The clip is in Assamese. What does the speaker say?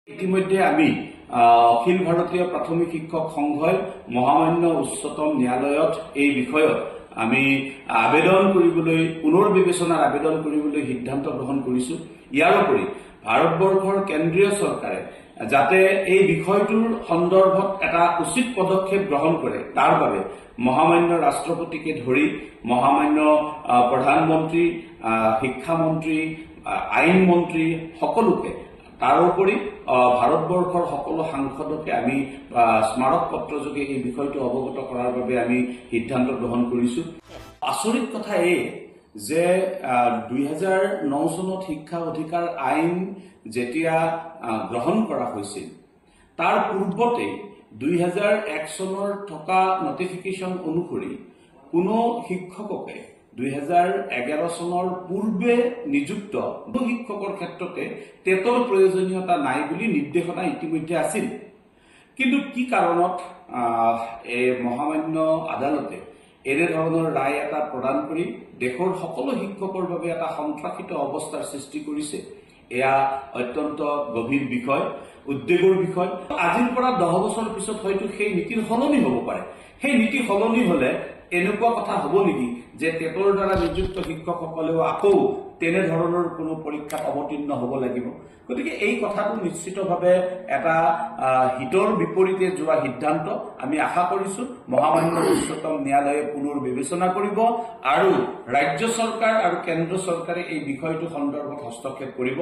ইতিমধ্যে আমি অখিল ভাৰতীয় প্ৰাথমিক শিক্ষক সংঘই মহামান্য উচ্চতম ন্যায়ালয়ত এই বিষয়ত আমি আবেদন কৰিবলৈ পুনৰ বিবেচনাৰ আবেদন কৰিবলৈ সিদ্ধান্ত গ্ৰহণ কৰিছো। ইয়াৰ উপৰি ভাৰতবৰ্ষৰ কেন্দ্ৰীয় চৰকাৰে যাতে এই বিষয়টোৰ সন্দৰ্ভত এটা উচিত পদক্ষেপ গ্ৰহণ কৰে তাৰ বাবে মহামান্য ৰাষ্ট্ৰপতিকে ধৰি মহামান্য প্ৰধানমন্ত্ৰী, শিক্ষামন্ত্ৰী, আইন মন্ত্ৰী সকলোকে তাৰোপৰি ভাৰতবৰ্ষৰ সকলো সাংসদকে আমি স্মাৰক পত্ৰযোগে এই বিষয়টো অৱগত কৰাৰ বাবে আমি সিদ্ধান্ত গ্ৰহণ কৰিছো। আচৰিত কথা এই যে 2009 চনত শিক্ষা অধিকাৰ আইন যেতিয়া গ্ৰহণ কৰা হৈছিল তাৰ পূৰ্বতে 2001 চনৰ থকা নটিফিকেশ্যন অনুসৰি কোনো শিক্ষককে 2011 চনৰ পূৰ্বে নিযুক্ত শিক্ষকৰ ক্ষেত্ৰতে টেটৰ প্ৰয়োজনীয়তা নাই বুলি নিৰ্দেশনা ইতিমধ্যে আছিল। কিন্তু কি কাৰণত এই মহামান্য আদালতে এনেধৰণৰ ৰায় এটা প্ৰদান কৰি দেশৰ সকলো শিক্ষকৰ বাবে এটা সন্ত্ৰাসিত অৱস্থাৰ সৃষ্টি কৰিছে, এয়া অত্যন্ত গভীৰ বিষয়, উদ্বেগৰ বিষয়। আজিৰ পৰা 10 বছৰ পিছত হয়তো সেই নীতিৰ সলনি হ'ব পাৰে। সেই নীতি সলনি হলে এনেকুৱা কথা হ'ব নেকি যে টেটৰ দ্বাৰা নিযুক্ত শিক্ষকসকলেও আকৌ তেনেধৰণৰ কোনো পৰীক্ষাত অৱতীৰ্ণ হ'ব লাগিব? গতিকে এই কথাটো নিশ্চিতভাৱে এটা হিতৰ বিপৰীতে যোৱা সিদ্ধান্ত। আমি আশা কৰিছো মহামান্য উচ্চতম ন্যায়ালয়ে পুনৰ বিবেচনা কৰিব আৰু ৰাজ্য চৰকাৰ আৰু কেন্দ্ৰ চৰকাৰে এই বিষয়টো সন্দৰ্ভত হস্তক্ষেপ কৰিব।